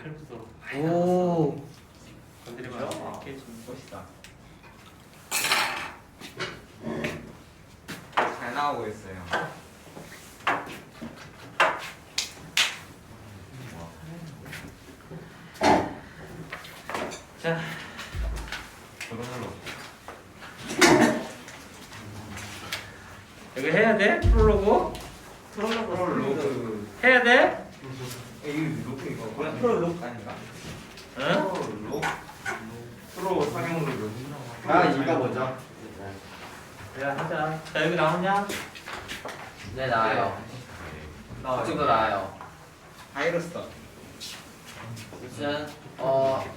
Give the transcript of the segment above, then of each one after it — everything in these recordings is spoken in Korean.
혈부도 오. 건드리면 이렇게 좀 멋있다. 잘 나오고 있어요. 자 여기 해야 돼? 프롤로그? 프롤로그. 해야 돼? 이거 로프 이거 뭐야? 프롤로그 아닌가? 응? 프롤로그. 프로 상용으로. 아 이거 뭐죠? 그래 하자. 자 여기 나오냐? 네 나와요. 나 지금도 나와요. 바이러스. 무슨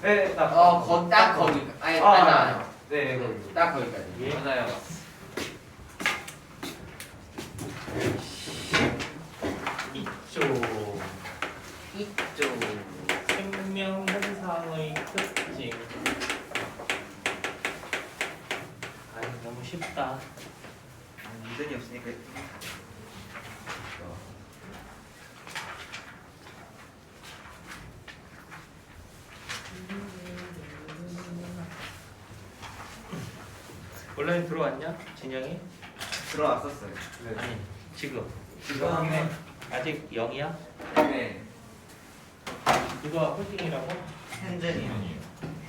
네, 딱 거기 아니 안 나와요. 네, 거기. 딱 거기까지. 예. 맞아요. 이쪽 이쪽. 생명 현상의 특징. 아이 너무 쉽다. 미전이 없으니까. 온라인 들어왔냐? 진영이? 들어왔었어요. 아니 지금 지금 아직 0이야? 네. 누가 홀딩이라고? 현재이요.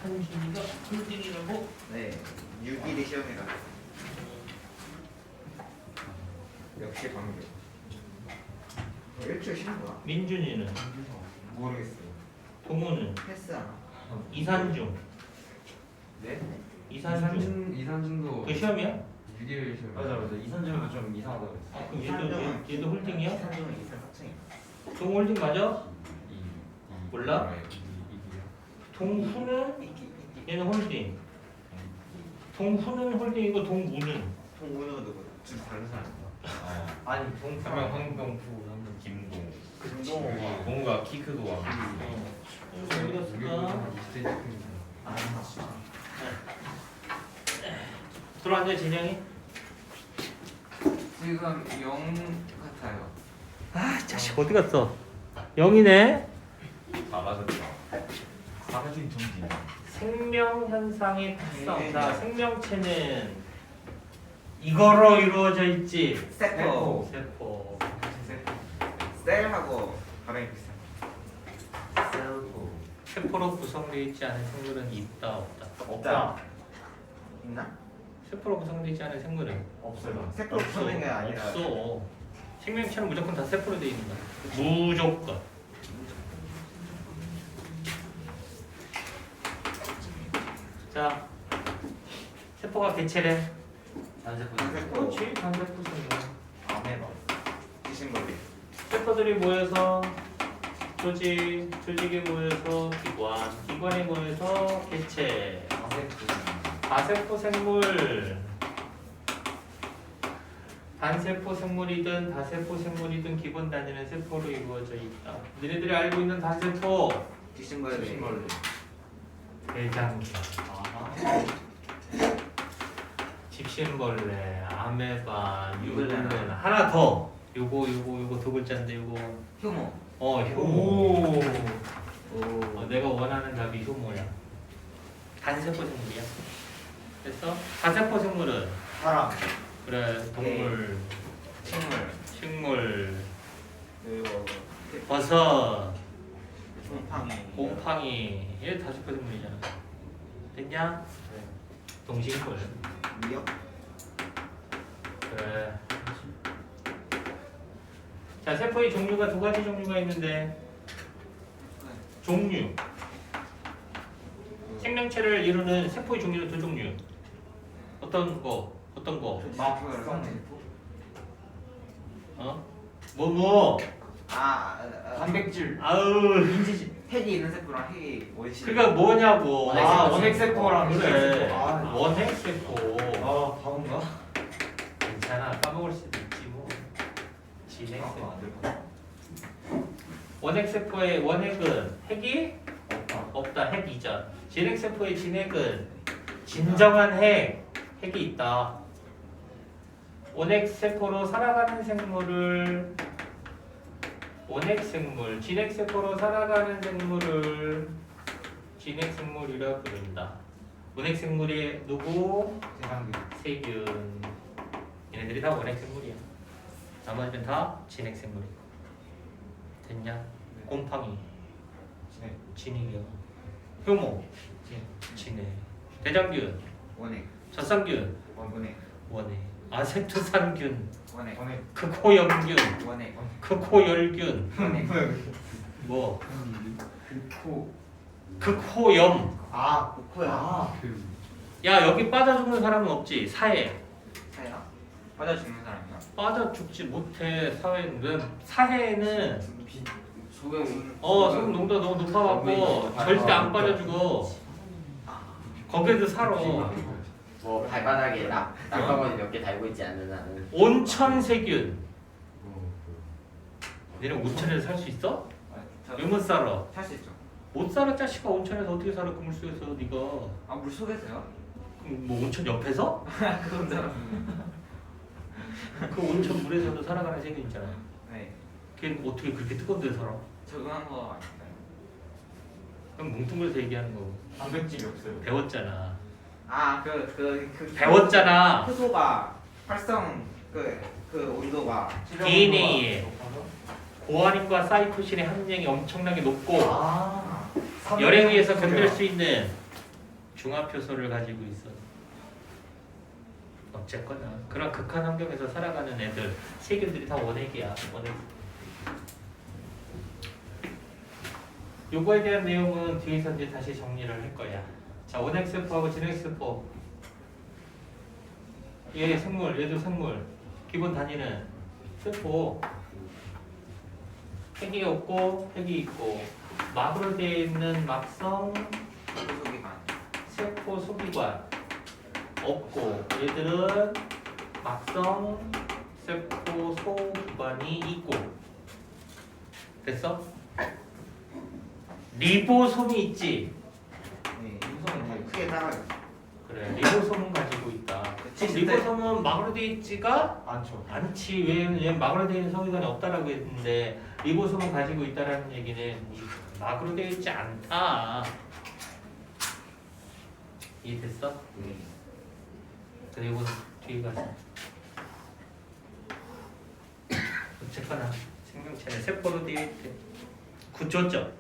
현준이가 홀딩이라고? 네. 6일이 시험이라. 역시 방금. 일주일 쉬는 거야? 민준이는? 모르겠어요. 동우는? 패스하나? 이산중 네? 이산중 이산중도 그 시험이야? 6일 시험. 맞아 이산점도 좀 이상하다고 했어. 아, 그럼 얘도 홀딩이야? 이산중은 이산 합성이야. 동우 홀딩 맞아? 몰라? 동후는? 얘는 홀딩 동후는 홀딩이고 동우는? 동문은 누구? 좀 다른 사람인가? 아니 한명 황병fu, 한명 김동. 김동호가 동우가 키 크고 와. 어디가 쓸까? 들어왔냐 진영이? 지금 0 같아요. 아 자식 어디 갔어? 0이네? 잘하셨다. 사라진 정지. 생명 현상의 특성. 네. 자, 생명체는 이거로 이루어져 있지. 세포. 세포. 셀하고 발음이 비슷한. 셀포. 세포로 구성되어 있지 않은 생물은 있다 없다. 없다. 있나? 세포로 구성되어 있지 않은 생물은 없어요. 세포 없는 게 아니라. 없어. 생명체는 무조건 다 세포로 되어 있는 거야. 무조건. 자, 세포가 개체래. 단세포. 그렇지, 단세포 생물. 아메바. 지신머리. 세포들이 모여서 조직, 조직이 모여서 기관, 기관이 모여서 개체. 다세포 생물. 단세포 생물이든 다세포 생물이든 기본 단위는 세포로 이루어져 있다. 너희들이 알고 있는 단세포 지신머리. 대장균, 아하. 집신벌레, 아메바, 유글레 하나 더. 요거 두 글자인데 요거 효모. 효모. 내가 원하는 답이 효모야. 단세포 생물이야. 됐어? 다세포 생물은 사람. 그래 동물, 식물. 식물, 그리고 버섯, 곰팡이. 곰팡이 얘 다세포 생물이잖아. 됐냐? 동식물. 미역. 그래. 자, 세포의 종류가 두 가지 종류가 있는데 종류. 생명체를 이루는 세포의 종류는 두 종류. 어떤 거? 마포. 어? 뭐? 단백질. 아우. 인지 핵이 있는 세포랑 핵이 원시. 그러니까 뭐냐고. 원핵세포랑 그래. 아. 원핵세포. 바본가? 괜찮아. 까먹을 수도 있지 뭐. 진핵세포. 원핵세포의 원핵은 핵이 없다. 핵 이전. 진핵세포의 진핵은 진정한 핵이 있다. 원핵세포로 살아가는 생물을 원핵생물, 진핵세포로 살아가는 생물을 진핵생물이라 부른다. 원핵생물이 누구? 세상에. 세균. 얘네들이 다 원핵생물이야. 나머지는 다 진핵생물이고. 됐냐? 곰팡이 진행. 진핵이야. 효모 진핵. 대장균 원액 젖산균 원액 원핵. 아세토산균 원액 원에. 크코염균 원액 크코열균 원액 뭐 코. 크코염. 아. 코야 아. 야 여기 빠져 죽는 사람은 없지. 사해 사야 빠져 죽는 사람이야 빠져 죽지 못해. 사해는 소금. 소금 농도가 너무 높아갖고 절대 안 빠져 죽어. 거기에도 살아. 뭐 발바닥에 낙방어디 몇 개 달고 있지 않는 한은. 온천세균. 얘는 온천에서 살 수 있어? 왜 못 살아? 살수 있죠 못 살아. 자식아. 온천에서 어떻게 살아? 그물 속에서 네가. 아 물속에서요? 그럼 뭐 온천 옆에서? 그건 줄 알았어 그 온천 물에서도 살아가는 세균 있잖아. 네 걔는 어떻게 그렇게 뜨거운 데서 살아? 적응한 거 아닐까요? 그럼 뭉뚱그려서 얘기하는 거고. 단백질이 없어요. 배웠잖아. 그 배웠잖아. 효소가 활성 그 온도가 DNA에 고아린과 사이토신의 함량이 엄청나게 높고 아. 열에 의해서 견딜 수 있는 중합 효소를 가지고 있어. 어쨌거나 그런 극한 환경에서 살아가는 애들 세균들이 다 원액이야. 원액. 요거에 대한 내용은 뒤에서 이제 다시 정리를 할 거야. 자, 원핵세포하고 진핵세포. 얘 생물, 얘도 생물. 기본 단위는 세포. 핵이 없고 핵이 있고 막으로 되어 있는 막성 소속이만 세포 소기관 없고 얘들은 막성 세포 소기관이 있고. 됐어? 리보솜이 있지. 네 인성은 다 크게 따라요 그래, 리보솜은 가지고 있다. 칠십 대. 리보솜은 막으로 되어 있지가 많죠. 않지. 왜 막으로 되어 있는 소기관이 없다라고 했는데 리보솜은 가지고 있다라는 얘기는 막으로 되어 있지 않다. 이해됐어? 네 그리고 뒤에 가서 어쨌거나 생명체는 세포로 되어 있대. 구조적,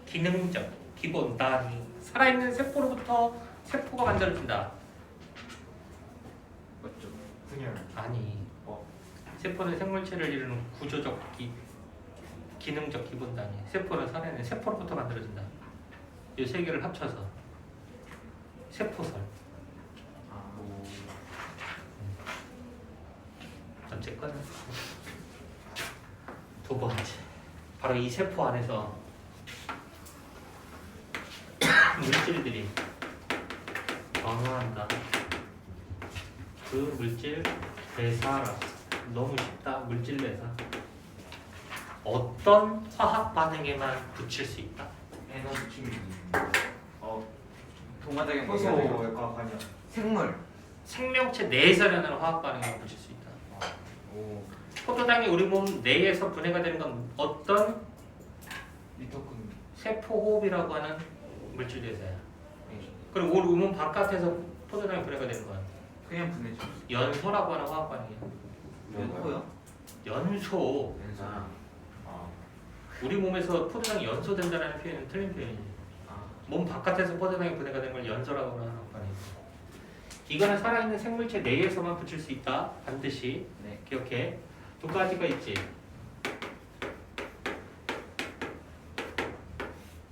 기능적, 기본 단위. 살아있는 세포로부터 세포가 만들어진다. 맞죠 분열. 아니, 세포는 생물체를 이루는 구조적, 기능적 기본 단위. 세포는 살아있는 세포로부터 만들어진다. 이 세 개를 합쳐서 세포설. 어쨌거나 두 번째, 바로 이 세포 안에서 물질들이 변화한다. 그 물질 대사라. 너무 쉽다. 물질 대사. 어떤 화학 반응에만 붙일 수 있다. 에너지 충전. 동화작용 효소가 관여. 생물 생명체 내에서 일어나는 화학 반응에만 붙일 수 있다. 오. 포도당이 우리 몸 내에서 분해가 되는 건 어떤 미토콘. 세포호흡이라고 하는 물질 대사야. 그리고 우리 몸 바깥에서 포도당이 분해가 되는 건 그냥 분해죠 연소라고 하는 화학 반응이야. 연소요? 연소. 아, 우리 몸에서 포도당이 연소된다는 표현은 틀린 표현이지. 몸 바깥에서 포도당이 분해가 되는 걸 연소라고 하는 화학 반응이야. 이거는 살아있는 생물체 내에서만 붙일 수 있다. 반드시 네 기억해. 두 가지가 있지.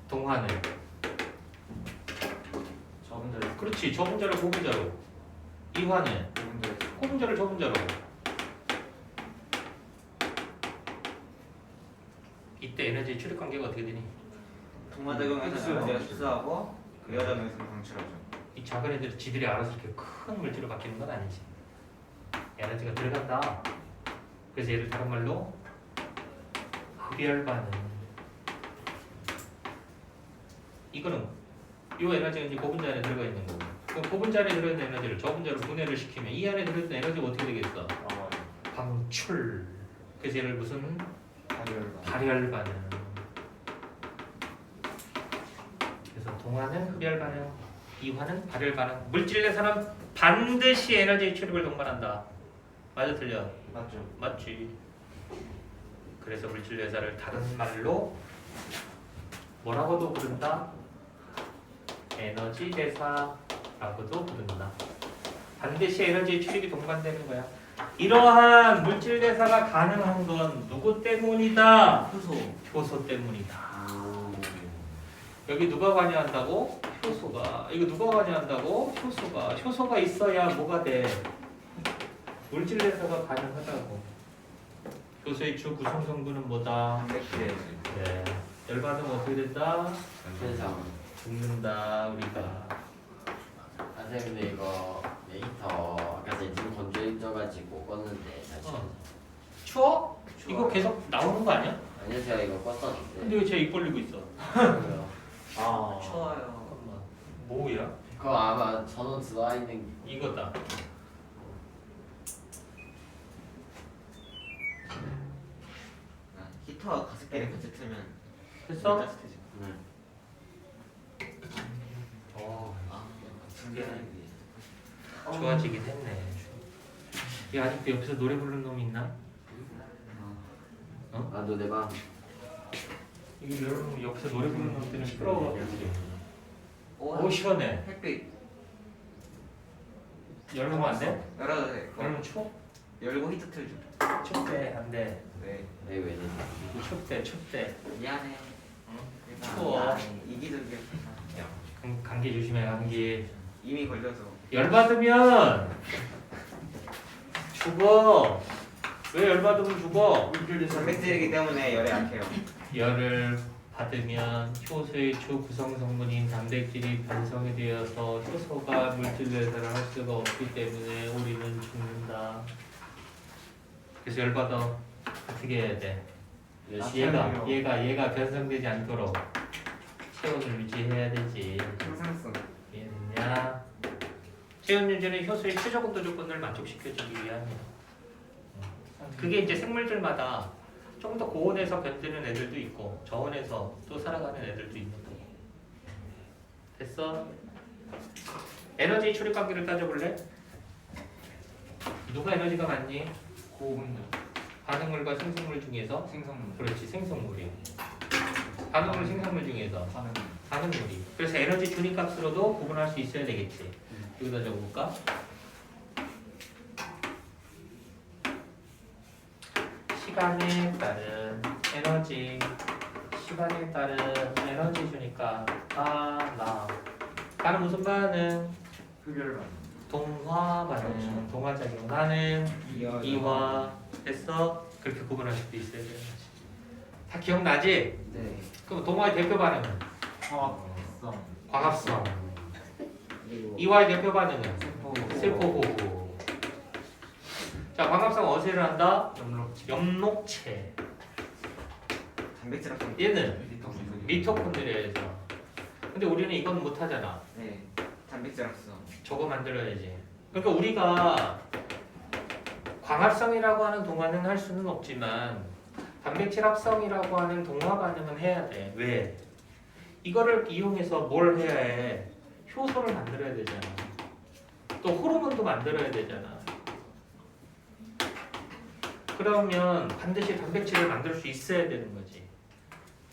동화는 저분들. 그렇지. 저분자로 고분자로. 이화는 저분들. 고분자를 저분자로. 이때 에너지 출입 관계가 어떻게 되니? 동화작용에서 흡수. 에너지가 흡수하고 그여작용에서 방출하죠 이 작은 애들이 지들이 알아서 이렇게 큰 물질로 바뀌는 건 아니지. 에너지가 들어간다. 그래서 얘를 다른 말로 흡열 반응. 이거는 이 에너지가 이제 고분자 안에 들어가 있는 거고. 그럼 고분자 안에 들어있는 에너지를 저분자로 분해를 시키면 이 안에 들어있는 에너지가 어떻게 되겠어? 방출. 그래서 얘를 무슨 발열 반응. 그래서 동화는 흡열 반응, 이화는 발열 반응. 물질 내에서는 반드시 에너지 출입을 동반한다. 맞아 틀려? 맞죠? 맞지. 그래서 물질 대사를 다른 말로 뭐라고도 부른다? 에너지 대사라고도 부른다. 반드시 에너지 출입이 동반되는 거야. 이러한 물질 대사가 가능한 건 누구 때문이다? 효소. 효소 때문이다. 여기 누가 관여한다고? 효소가. 이거 누가 관여한다고? 효소가. 효소가 있어야 뭐가 돼? 물질 대사가 가능하다고. 효소의 주 구성 성분은 뭐다? 단백질. 네. 열받으면 어떻게 된다? 현상. 죽는다 우리가. 선생님들 이거 히터 아까 전에 지금 건조해져가지고 껐는데 다시. 추워? 이거 계속 나오는 거 아니야? 아니요 제가 이거 껐었는데. 근데 왜 쟤 입 벌리고 있어? 그래요. 아. 추워요. 잠깐만. 뭐야? 그거 아마 전원 들어와 있는 이거다. 히터와 가습기를 같이 틀면 됐어? 따뜻해져. 어. 아, 신기하네. 좋아지긴 했네. 이 아직도 옆에서 노래 부르는 놈이 있나? 아 노래방. 이거 여러분 옆에서 노래 부르는 놈들은 시끄러워가지고. 오 오, 시원해. 햇빛. 열면 안 돼? 열어도 돼. 그거 열면 추워? 열고 히터 틀죠. 춥대 안 돼. 네. 왜 되지? 춥대. 미안해. 추워. 이기적이야. 감기 조심해 감기. 이미 걸려서. 열 받으면 죽어. 왜 열 받으면 죽어? 단백질이기 때문에 열에 약해요. 열을 받으면 효소의 주 구성 성분인 단백질이 변성이 되어서 효소가 물질 배설을 할 수가 없기 때문에 우리는 죽는다. 그래서 열 받아 어떻게 해야 돼? 얘가 변성되지 않도록 체온을 유지해야 되지. 항상성. 이해됐냐? 체온 유지는 효소의 최저 온도 조건을 만족시켜주기 위함이야. 그게 이제 생물들마다 좀 더 고온에서 견디는 애들도 있고 저온에서 또 살아가는 애들도 있는 거고. 됐어? 에너지 출입 관계를 따져볼래? 누가 에너지가 많니? 고분들 반응물과 생성물 중에서? 생성물 그렇지, 생성물이. 반응물, 생성물 중에서 반응 반응물이. 그래서 에너지 준위 값으로도 구분할 수 있어야 되겠지. 여기다 적어볼까? 시간에 따른 에너지, 시간에 따른 에너지 주니까 나는 무슨 반응? 흡열 반응 동화 반응, 동화작용. 나는 이와. 이화. 됐어? 그렇게 구분할 수도 있어야 되는 거지. 다 기억나지? 네. 그럼 동화의 대표 반응은? 화학성 광합성. 그리고 이화의 대표 반응은? 세포 세포호흡. 자, 광합성 어디를 한다? 염록체 엽록체. 단백질 합성. 얘는 미토콘드리아 미토콘드리아에서. 근데 우리는 이건 못하잖아. 네. 단백질 합성. 저거 만들어야지. 그러니까 우리가 광합성이라고 하는 동화는 할 수는 없지만 단백질 합성이라고 하는 동화 반응은 해야 돼. 왜? 이거를 이용해서 뭘 해야 해? 효소를 만들어야 되잖아. 또 호르몬도 만들어야 되잖아. 그러면 반드시 단백질을 만들 수 있어야 되는 거지.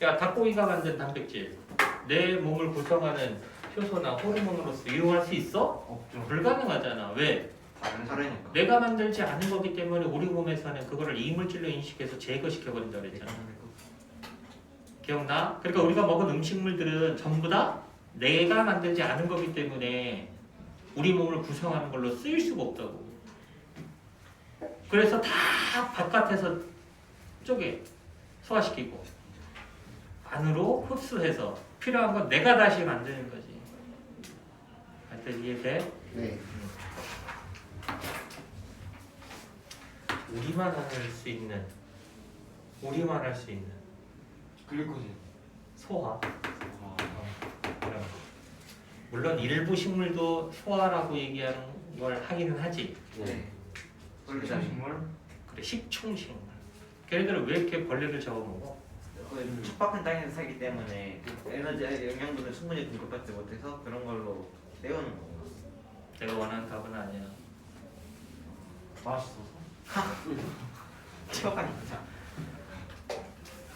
야, 닭고기가 만든 단백질, 내 몸을 구성하는 효소나 호르몬으로서 이용할 수 있어? 없죠 불가능하잖아. 왜? 다르니까. 내가 만들지 않은 거기 때문에 우리 몸에서는 그거를 이물질로 인식해서 제거시켜버린다 그랬잖아. 기억나? 그러니까 우리가 먹은 음식물들은 전부 다 내가 만들지 않은 거기 때문에 우리 몸을 구성하는 걸로 쓰일 수가 없다고. 그래서 다 바깥에서 쪼개 소화시키고 안으로 흡수해서 필요한 건 내가 다시 만드는 거지. 하여튼 이해돼? 네. 우리만 할 수 있는 글루코진 소화. 그럼 물론 일부 식물도 소화라고 얘기하는 걸 하기는 하지. 네. 식물. 식물 그래, 식충식물. 걔네들은 왜 이렇게 벌레를 잡아먹어? 그 촉박한 땅에서 살기 때문에 그 에너지 영양분을 충분히 공급받지 못해서 그런 걸로 때우는 거구나. 내가 원하는 답은 아니야. 맛있어서. 촉박한 진짜.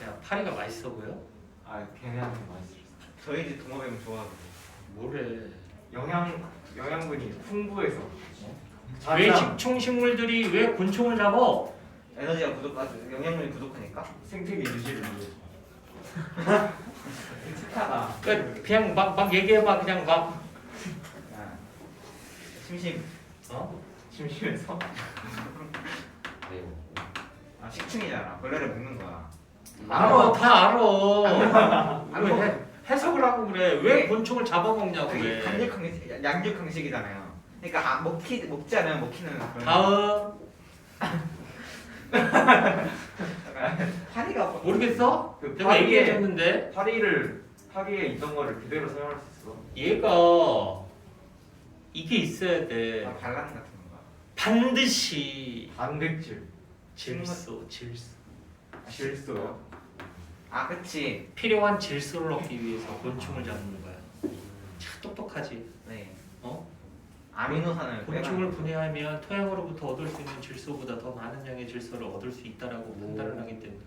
야 파리가 맛있어 보여? 아 걔네한테 맛있었어. 저희 집 동업이면 좋아하고. 뭐래? 영양분이 풍부해서. 왜 식충식물들이 왜 곤충을 잡어? 에너지가 영양분이 부족하니까. 생태계 유지를 위해. 착하다. 그냥 막 얘기해봐 그냥 막. 아, 심심. 심심해서. 네. 아 식충이잖아. 벌레를 먹는 거야. 알아 다 알아. 왜 해석을 하고 그래? 왜 곤충을 잡아먹냐고 그게 그래? 양육강식이잖아요. 그러니까 먹지 않으면 먹히는 그런. 다음 파리가 모르겠어? 그 내가 얘기해줬는데 파리에 있던 거를 그대로 사용할 수 있어. 얘가 이게 있어야 돼. 반란 같은 건가? 반드시 단백질. 질소 질소요. 아 그치. 필요한 질소를 얻기 위해서 곤충을 잡는 거야. 참 똑똑하지. 네. 어? 아미노산을 곤충을 분해하면 토양으로부터 얻을 수 있는 질소보다 더 많은 양의 질소를 얻을 수 있다라고 판단을 하기 때문에.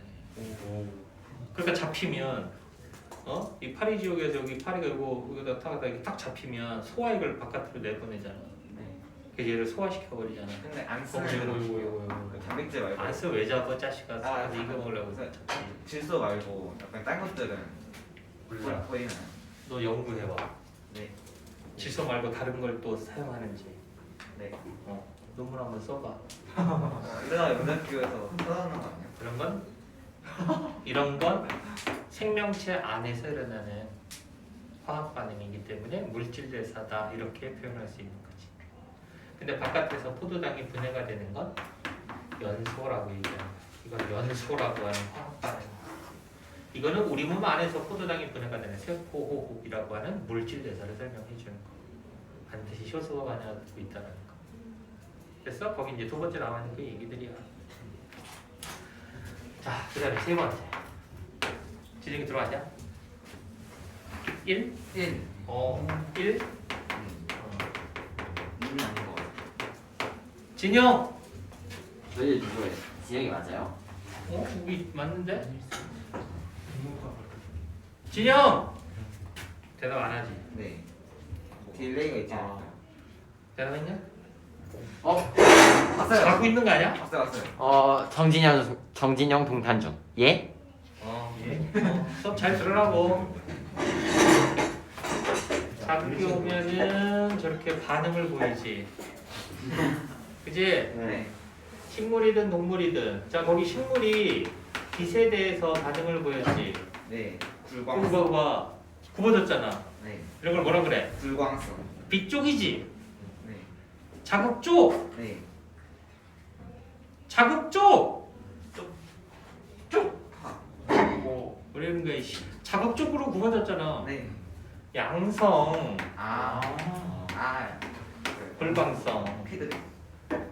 그러니까 잡히면 이 파리 지역에서 여기 파리가 여기다 타가다 이렇게 딱 잡히면 소화액을 바깥으로 내보내잖아. 네. 그 얘를 소화시켜 버리잖아. 근데 안 쓰는 이거. 그 단백질 말고 안써 왜 잡아 자식아? 아, 이거 먹으려고. 그래서 질소 말고 약간 딴 것들은 몰라. 보이나요? 너 연구해봐. 네. 질소 말고 다른 걸 또 사용하는지. 네. 논문 한번 써봐. 이러다가 영상교에서 써놓는 거 아니야? 그런 건 이런 건 생명체 안에서 일어나는 화학 반응이기 때문에 물질 대사다 이렇게 표현할 수 있는 거지. 근데 바깥에서 포도당이 분해가 되는 건 연소라고 얘기하는 거야. 이건 연소라고 하는 화학 반응. 이거는 우리 몸 안에서 포도당이 분해가 되는 세포호흡이라고 하는 물질 대사를 설명해 주는 거. 반드시 효소가 반응하고 있다는 거. 됐어? 거기 이제 두 번째 나와 있는 그 얘기들이야. 자, 그 다음에 세 번째. 지정이 들어가자. 1? 1. 1? 2는 아닌 거 같아. 진영! 저희 누구예요? 지영이 맞아요? 여기 맞는데? 진영! 대답 안 하지? 네. 딜레이가 있지 않을까? 대답했냐? 왔어요. 자고 있는 거 아니야? 왔어요. 정진영 동탄 중. 예? 수업 잘 들으라고. 자극이 오면은 저렇게 반응을 보이지. 그지? 네. 식물이든 동물이든. 자, 거기 식물이 빛에 대해서 반응을 보였지. 네. 그거 불광성. 봐. 굽어졌잖아. 네. 이런 걸 뭐라 그래? 불광성. 빛 쪽이지. 네. 자극 쪽. 네. 자극 쪽. 오. 그러는 거야. 자극 쪽으로 굽어졌잖아. 네. 양성, 아. 아. 불광성. 피드백.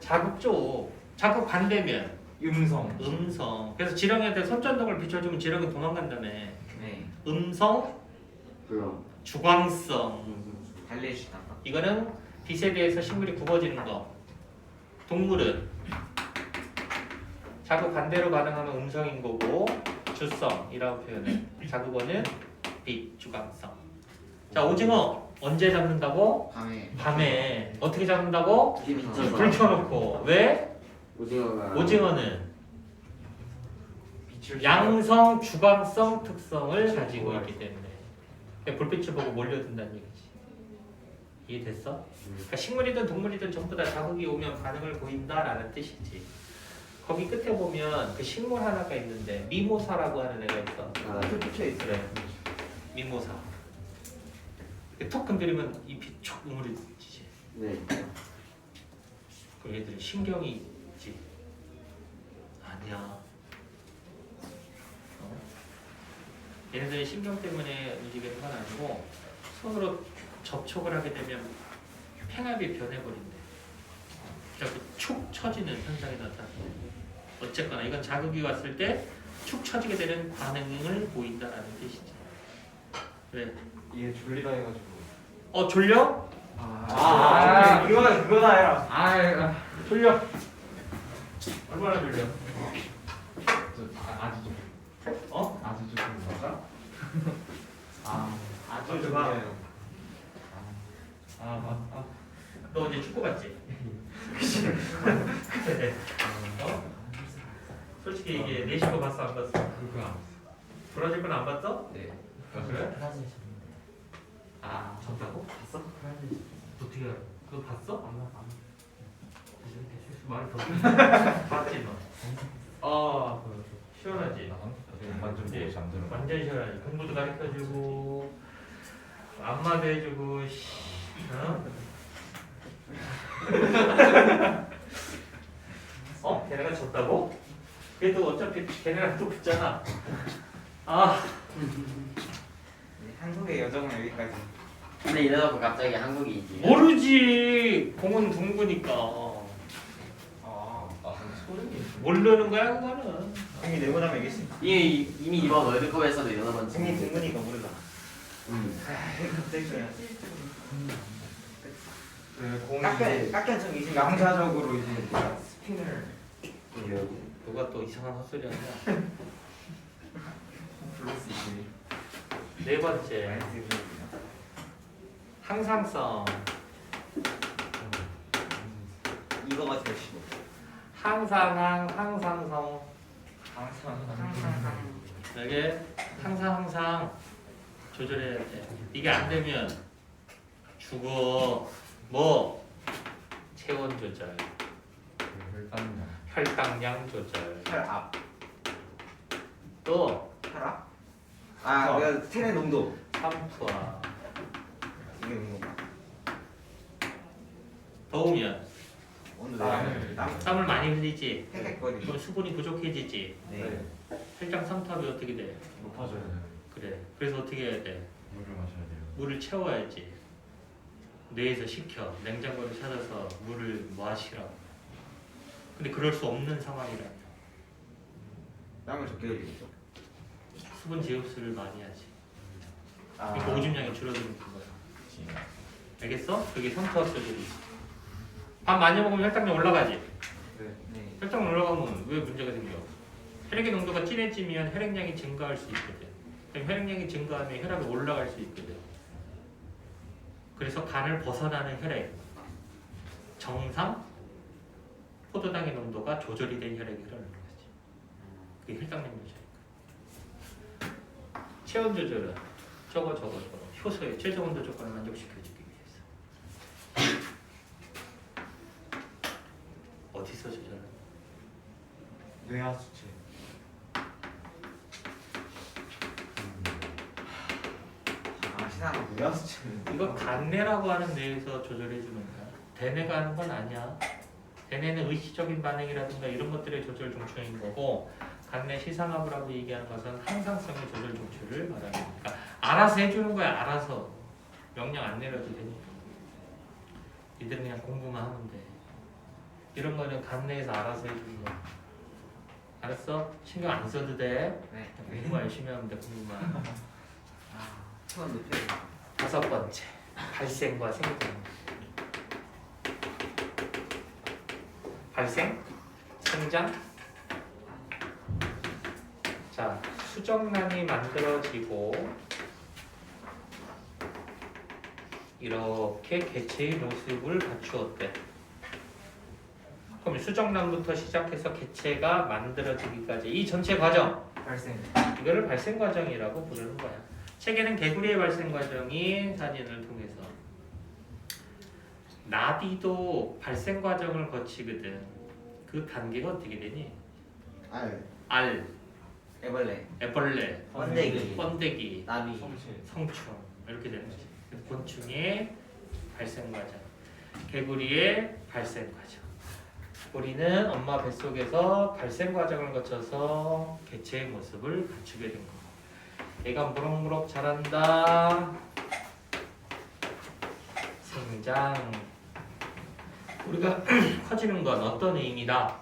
자극 쪽. 자극 반대면 음성. 음성. 그래서 지렁이한테 손전등을 비춰주면 지렁이 도망간다며. 네. 음성, 그럼. 주광성. 달래주다. 이거는 빛에 대해서 식물이 굽어지는 거. 동물은 자극 반대로 반응하면 음성인 거고 주성이라고 표현해. 자극어는 빛, 주광성. 자, 오징어 언제 잡는다고? 밤에. 밤에. 어떻게 잡는다고? TV 비춰서. 불 켜놓고. 왜? 오징어가. 오징어는 빛을 양성, 주광성 특성을 가지고 있기 때문에 불빛을 보고 몰려든다는 얘기지. 이해됐어? 그러니까 식물이든 동물이든 전부 다 자극이 오면 반응을 보인다라는 뜻이지. 거기 끝에 보면 그 식물 하나가 있는데 미모사라고 하는 애가 있어. 아, 붙여 있어요. 그래. 미모사. 이렇게 톡 건드리면 잎이 촉 우물이지지. 네. 그 애들이 신경이 있지. 아니야. 얘네들이 신경 때문에 움직이는 건 아니고 손으로 접촉을 하게 되면 팽압이 변해버린대. 그래서 축 처지는 현상이 나타나요. 어쨌거나 이건 자극이 왔을 때 축 처지게 되는 반응을 보인다라는 뜻이지. 왜? 이게 졸리다 해가지고. 졸려? 그거다 해라. 졸려. 얼마나 졸려? 아주 좀. 아주 좀. 아주 좋아. 좋아요. 너 어제 축구 봤지? 솔직히 이게 내신 거 봤어 안 봤어? 그거 안 브라질 건 안 봤어? 네. 그래? 브라질 졌다고? 봤어? 어떻게 알아? 그거 봤어? 말이 더 봤지 너. 시원하지? 완전 이제 보고 잠드는 거. 완전 시원하지. 공부도 가르쳐주고 안마도 해주고 걔네가 졌다고? 그래도 어차피 걔네랑 또 붙잖아. 한국의 여정은 여기까지. 근데 이래놓고 갑자기 한국이 이지. 모르지. 공은 둥그니까. 모르는 거야 그거는. 형이 내보내면 이겠지. 이미 이번 월드컵에서도 여러 번 형이 둥그니까 모르다. 갑자기 그냥 공이 깎여 좀 이제 양자적으로 이제 스핀을 누가 또 이상한 헛소리 하냐. 부를 수 있지. 네 번째 항상성. 이거가 제일 쉬워. 항상성. 항상 이게 항상 조절해야 돼. 이게 안 되면 죽어. 뭐 체온 조절, 혈당량. 혈당량 조절. 혈압. 또 혈압? 그 체내 농도. 삼투압. 이게 농도가. 더우면 온도 땀을. 내리는 땀. 땀을 많이 흘리지. 헥헥거리. 그럼 수분이 부족해지지. 네. 혈당 삼투압이 어떻게 돼? 높아져요. 그래. 그래서 어떻게 해야 돼? 물을 마셔야 돼요. 물을 채워야지. 뇌에서 식혀. 냉장고를 찾아서 물을 마시라고. 근데 그럴 수 없는 상황이라. 땀을 적게 흘리죠. 수분 제흡수를 많이 하지. 그러니까 오줌량이 줄어드는 거야. 알겠어? 그게 삼투압 조절이지. 밥 많이 먹으면 혈당량 올라가지. 네. 혈당 올라가면 왜 문제가 생겨? 혈액의 농도가 진해지면 혈액량이 증가할 수 있거든. 그럼 혈액량이 증가하면 혈압이 올라갈 수 있거든. 그래서 간을 벗어나는 혈액 정상 포도당의 농도가 조절이 된 혈액이 흐르는 거지. 그게 혈당량 조절이니까. 체온 조절은 저거 효소의 최저 온도 조건을 만족시켜주기 위해서. 어디서 조절하는? 뇌하수체. 시상한 뇌하수체는 이거 간내라고 하는 뇌에서 조절해 주는 거야. 대뇌가 하는 건 아니야. 대뇌는 의식적인 반응이라든가 이런 것들의 조절 중추인 거고, 간내 시상하부라고 얘기하는 것은 항상성의 조절 중추를 말하는 거니까 알아서 해주는 거야. 알아서 명령 안 내려도 되니까. 니들은 그냥 공부만 하면 돼. 이런 거는 간내에서 알아서 해주는 거야. 알았어? 신경 안 써도 돼. 네. 공부만 열심히 하면 돼. 공부만. 수원 높여. 다섯 번째, 발생과 생장. 발생, 생장. 자, 수정란이 만들어지고 이렇게 개체의 모습을 갖추었대. 그럼 수정란부터 시작해서 개체가 만들어지기까지 이 전체 과정, 발생. 이거를 발생 과정이라고 부르는 거야. 책에는 개구리의 발생 과정이 사진을 통해서, 나비도 발생 과정을 거치거든. 그 단계가 어떻게 되니? 알, 애벌레. 애벌레, 번데기. 번데기, 나비. 성충 이렇게 되는 거지. 곤충의 발생 과정, 개구리의 발생 과정. 우리는 엄마 뱃속에서 발생 과정을 거쳐서 개체의 모습을 갖추게 된 거. 얘가 무럭무럭 자란다. 생장. 우리가 커지는 건 어떤 의미다?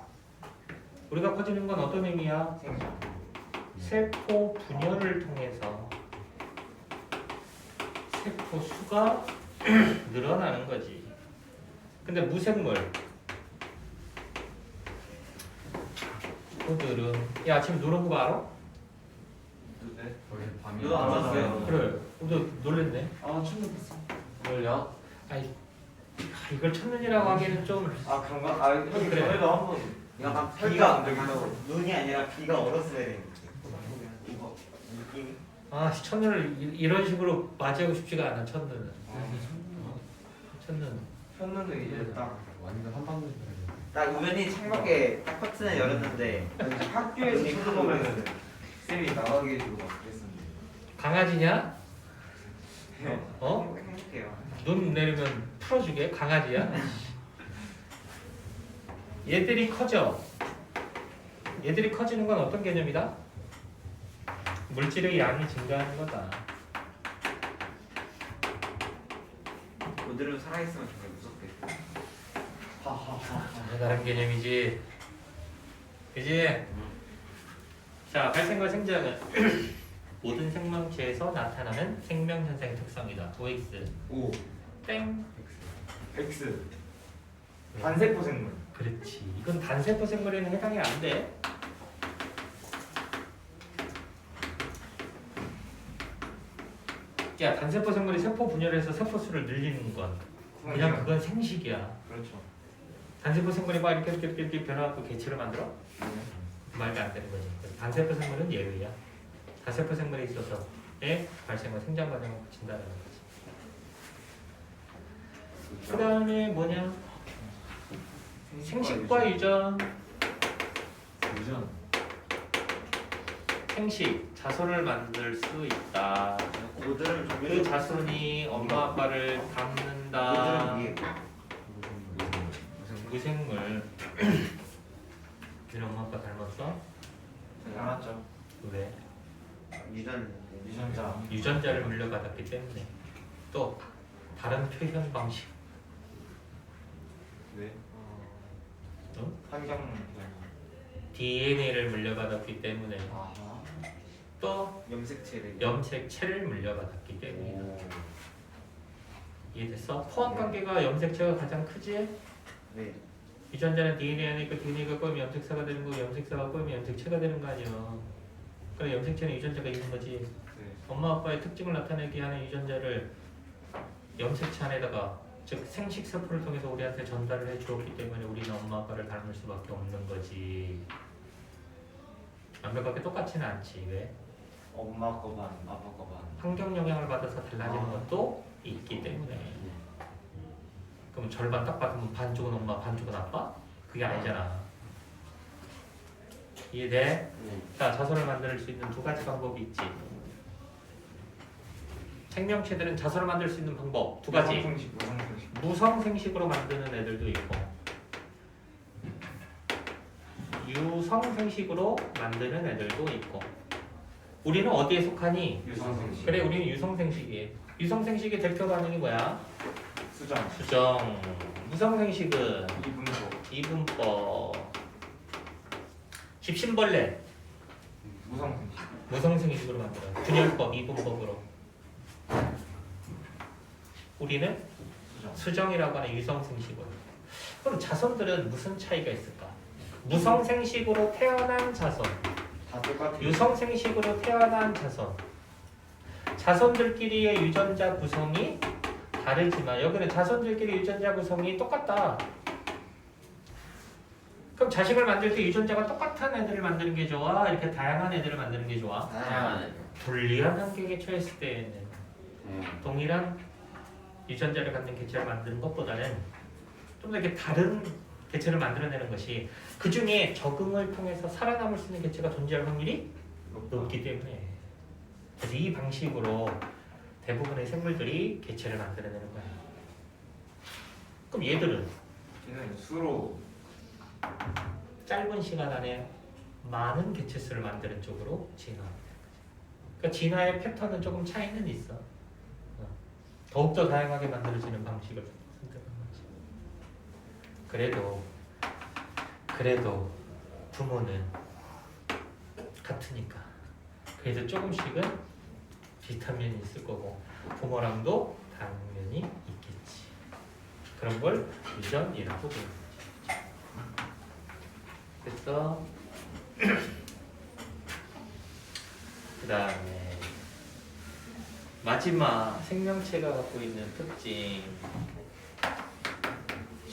우리가 커지는 건 어떤 의미야? 세포 분열을 통해서 세포 수가 늘어나는 거지. 근데 무생물 그들은 야 지금 노는 거 알아? 네? 거의 밤이 너도 안 봤어요? 그래. 너 놀랬네. 아 춤도 봤어. 뭘요? 아이 이걸 첫눈이라고 하기에는 좀 아 그런가? 아 형님 그래. 전에도 한번 약간 설득 비가 안 되겠다고. 약간 눈이 아니라 비가 얼었어야 되는 이거 느낌이. 아, 첫눈을 이런 식으로 맞이하고 싶지가 않아. 첫눈은. 첫눈. 폈는데 이제 딱 완전 한방울 소리. 딱 우연히 창밖에 딱 커튼을 열었는데 학교에서 눈이 쳐다보면은 쌤이 나가게 해주고 막 그랬었는데. 강아지냐? 어? 행복해요. 눈 내리면 풀어주게? 강아지야? 얘들이 커져. 얘들이 커지는 건 어떤 개념이다? 물질의 양이 증가하는 거다. 그들은 살아있으면 정말 무섭겠다. 다른 개념이지. 그지? 자, 발생과 생장은 모든 생명체에서 나타나는 생명 현상의 특성이다. OX. 오 땡. X 단세포 생물. 그렇지. 이건 단세포 생물에는 해당이 안 돼. 야, 단세포 생물이 세포 분열해서 세포 수를 늘리는 건 그냥 그건 생식이야. 그렇죠. 단세포 생물이 막 이렇게 변화하고 개체를 만들어? 말도 안 되는 거지. 단세포 생물은 예외야. 다세포 생물에 있어서의 발생과 생장 과정을 거친다는 거지. 그 다음에 뭐냐? 생식과 유전. 유전. 생식, 자손을 만들 수 있다. 그들은 그 자손이 엄마 아빠를 닮는다. 그들은 위에 무생물. 걔네 엄마 아빠 닮았어? 알았죠. 왜? 유전 유전자. 유전자를 물려받았기 때문에. 또 다른 표현 방식. 네. 어? 환경. DNA를 물려받았기 때문에. 아하. 또 염색체를 염색체를 물려받았기 때문이다. 오. 이해됐어? 포함 관계가 염색체가 가장 크지? 네. 유전자는 DNA 안에 있고 DNA가 꼬이면 염색체가 되는 거고 염색체가 꼬이면 염색체가 되는 거 아니야. 그래 염색체는 유전자가 있는 거지. 네. 엄마 아빠의 특징을 나타내게 하는 유전자를 염색체 안에다가 즉 생식 세포를 통해서 우리한테 전달을 해 주었기 때문에 우리는 엄마 아빠를 닮을 수밖에 없는 거지. 완벽하게 똑같지는 않지. 왜? 엄마 거 반, 아빠 거 반. 환경 영향을 받아서 달라지는 것도 있기 때문에. 그럼 절반 딱 받으면 반쪽은 엄마, 반쪽은 아빠? 그게 아니잖아. 이해돼? 네. 자, 자손을 만들 수 있는 두 가지 방법이 있지. 생명체들은 자손을 만들 수 있는 방법 두 가지. 무성생식, 무성생식. 무성생식으로 만드는 애들도 있고 유성생식으로 만드는 애들도 있고. 우리는 어디에 속하니? 유성생식. 그래, 우리는 유성생식이에요. 유성생식의 대표 반응이 뭐야? 수정. 수정. 무성생식은 이분법. 이분법. 집신벌레 무성생식. 무성생식으로 만들어요. 분열법 이분법으로. 우리는 수정. 수정이라고 하는 유성생식으로. 그럼 자손들은 무슨 차이가 있을까? 무성생식으로 태어난 자손, 다 똑같아요. 유성생식으로 태어난 자손. 자손들끼리의 유전자 구성이 다르지만 여기는 자손들끼리 유전자 구성이 똑같다. 그럼 자식을 만들 때 유전자가 똑같은 애들을 만드는 게 좋아? 이렇게 다양한 애들을 만드는 게 좋아? 다양한 애들. 불리한 환경에 처했을 때에는 동일한 유전자를 갖는 개체를 만드는 것보다는 좀 더 이렇게 다른 개체를 만들어내는 것이 그 중에 적응을 통해서 살아남을 수 있는 개체가 존재할 확률이 높기 때문에 그래서 이 방식으로 대부분의 생물들이 개체를 만들어내는 거야. 그럼 얘들은 얘는 수로 짧은 시간 안에 많은 개체 수를 만드는 쪽으로 진화합니다. 그러니까 진화의 패턴은 조금 차이는 있어. 더욱더 다양하게 만들어지는 방식을 선택한 거지. 그래도 부모는 같으니까 그래도 조금씩은 비슷한 면이 있을 거고 부모랑도 다른 면이 있겠지. 그런 걸 유전이라고 부르는 거죠. 됐어? 그 다음에 마지막 생명체가 갖고 있는 특징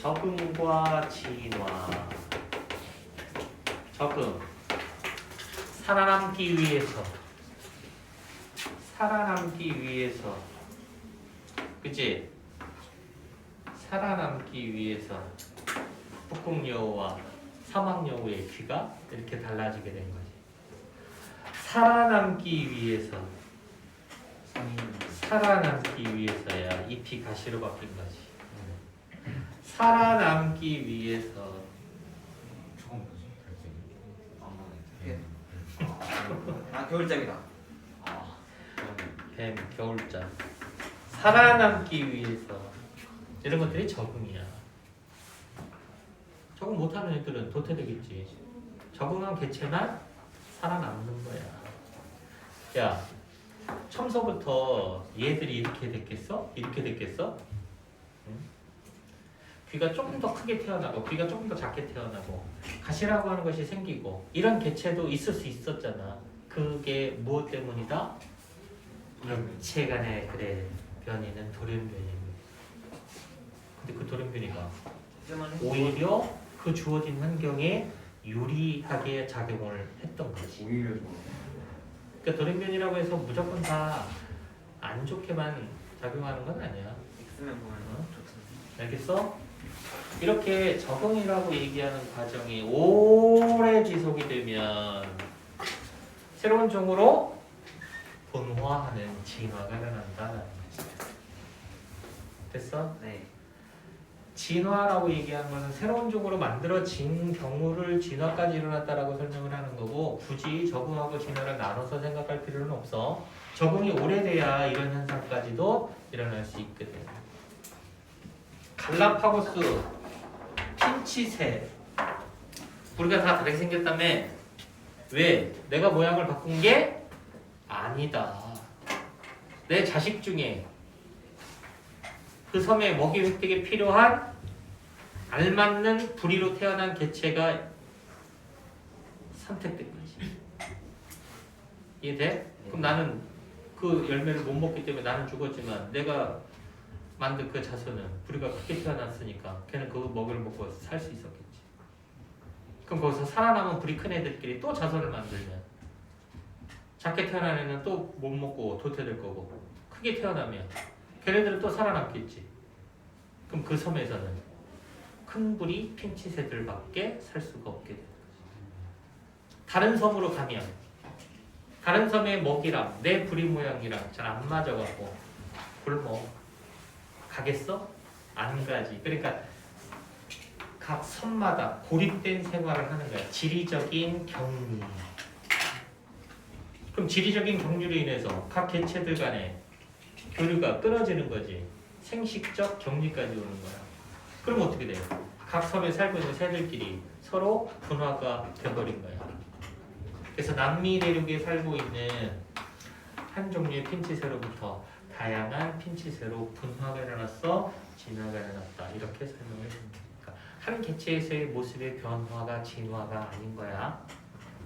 적응과 진화. 적응 살아남기 위해서 그치? 살아남기 위해서 북극여우와 사막여우의 귀가 이렇게 달라지게 된 거지. 살아남기 위해서야 잎이 가시로 바뀐 거지. 살아남기 위해서 처음 보지? 아 겨울잠이다. 뱀, 겨울잠. 살아남기 위해서 이런 것들이 적응이야. 적응 못하는 애들은 도태되겠지. 적응한 개체만 살아남는 거야. 야, 처음서부터 얘들이 이렇게 됐겠어? 응? 귀가 조금 더 크게 태어나고 귀가 조금 더 작게 태어나고 가시라고 하는 것이 생기고 이런 개체도 있을 수 있었잖아. 그게 무엇 때문이다? 체간의 그래 변이는 돌연변이입니다. 근데 그 돌연변이가 오히려 그 주어진 환경에 유리하게 작용을 했던 거지. 오히려 그러니까 돌연변이라고 해서 무조건 다 안 좋게만 작용하는 건 아니야. 엑스맨 보면 좋던데. 알겠어? 이렇게 적응이라고 얘기하는 과정이 오래 지속이 되면 새로운 종으로 분화하는 진화가 일어난다. 됐어? 네. 진화라고 얘기하는 것은 새로운 종으로 만들어진 경우를 진화까지 일어났다라고 설명을 하는 거고 굳이 적응하고 진화를 나눠서 생각할 필요는 없어. 적응이 오래돼야 이런 현상까지도 일어날 수 있거든. 갈라파고스, 핀치새 우리가 다 다르게 생겼다며. 왜? 내가 모양을 바꾼 게 아니다. 내 자식 중에 그 섬의 먹이 획득에 필요한 알맞는 부리로 태어난 개체가 선택된 거지. 이해돼? 그럼 나는 그 열매를 못 먹기 때문에 나는 죽었지만 내가 만든 그 자손은 부리가 크게 태어났으니까 걔는 그 먹이를 먹고 살 수 있었겠지. 그럼 거기서 살아남은 부리 큰 애들끼리 또 자손을 만들면 작게 태어난 애는 또 못 먹고 도태될 거고 크게 태어나면 걔네들은 또 살아남겠지. 그럼 그 섬에서는 큰 부리 핀치새들밖에 살 수가 없게 되는 거지. 다른 섬으로 가면 다른 섬의 먹이랑 내 부리 모양이랑 잘 안 맞아갖고 굶어 가겠어? 안 가지. 그러니까 각 섬마다 고립된 생활을 하는 거야. 지리적인 격리. 그럼 지리적인 격리로 인해서 각 개체들 간에 교류가 끊어지는 거지. 생식적 격리까지 오는 거야. 그럼 어떻게 돼요? 각 섬에 살고 있는 새들끼리 서로 분화가 돼버린 거야. 그래서 남미 대륙에 살고 있는 한 종류의 핀치새로부터 다양한 핀치새로 분화가 일어났어, 진화가 일어났다. 이렇게 설명을 해줍니다. 그러니까 한 개체에서의 모습의 변화가 진화가 아닌 거야.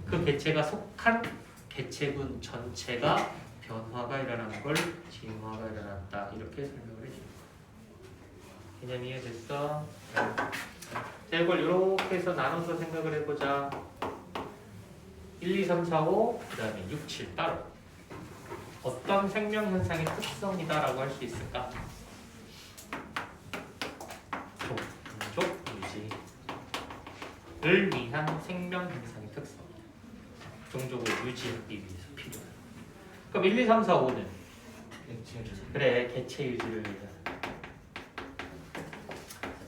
그 개체가 속한 개체군 전체가 변화가 일어나는 걸 진화가 일어났다. 이렇게 설명을 해줍니다. 개념 이해됐어? 자, 이걸 이렇게 해서 나눠서 생각을 해보자. 1, 2, 3, 4, 5, 그 다음에 6, 7 따로 어떤 생명 현상의 특성이다라고 할 수 있을까? 종족 유지를 위한 생명 현상의 특성이다. 종족을 유지하기 위해서 필요한. 그럼 1, 2, 3, 4, 5는? 그래, 개체 유지를 위한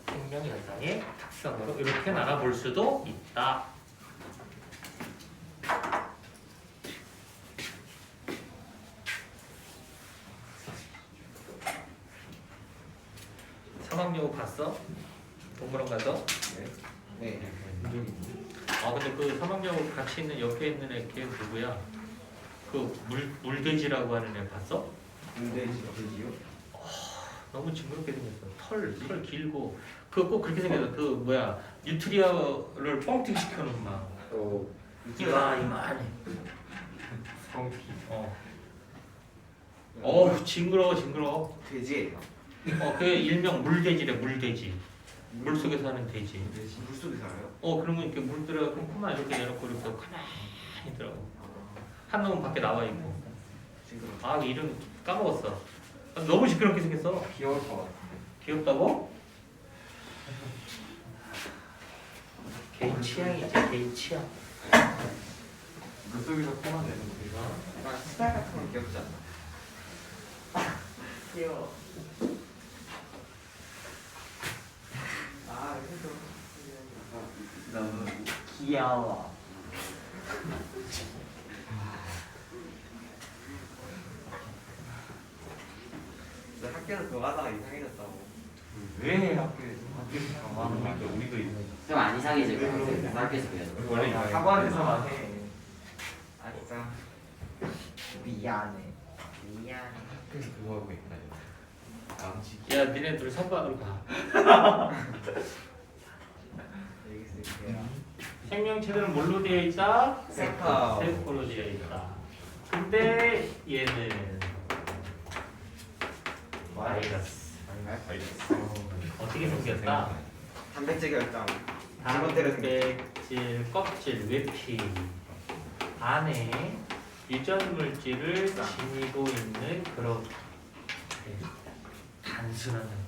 생명 현상의 특성으로 이렇게 나눠볼 수도 있다. 사막여우 봤어? 동물원 가서? 네. 아 근데 그 사막여우 같이 있는 옆에 있는 애 걔 누구야? 그 물돼지라고 하는 애 봤어? 돼지요? 너무 징그럽게 생겼어. 털 길고 그 꼭 그렇게 생겼어. 그 뭐야 뉴트리아를 뻥튀기 시켜놓은 막 또 이만해. 성피. 어우 징그러워. 돼지예요. 그게 일명 물돼지래 물돼지. 물 속에 사는 돼지. 물 속에 살아요? 그러면 이렇게 물 들어가 그럼 코만 이렇게 내놓고 이렇게 가만히 있더라고. 한 놈은 밖에 나와 있고. 징그러워. 이름 까먹었어. 너무 시끄럽게 생겼어. 귀여울 것 같아. 귀엽다고? 개인 취향이지 개인 취향. 물속에서 코만 내는 우리가 수달 같은 건 귀엽지 않나? 귀여워. 그래도 너무 귀여워. 진짜 학교에서 그거 하다가 이상해졌다고. 왜 학교에서 가만히 하는데 우리도 있는 좀 안 이상해질 것 같아. 학교에서 그래도. 원래 학원에서만 해. 아 진짜 미안해. 학교에서 그거 하고 있다. 양치. 야 니네 둘 선반으로 가. 여기 있을게요. 생명체들은 뭘로 되어 있다? 세파. 세포로 되어 있다. 근데 얘는 바이러스. 어떻게 생겼다? 단백질 결정. 직원대로 생겼지. 단백질 껍질 외피 안에 유전 물질을 지니고 있는 그런 단순한 상태.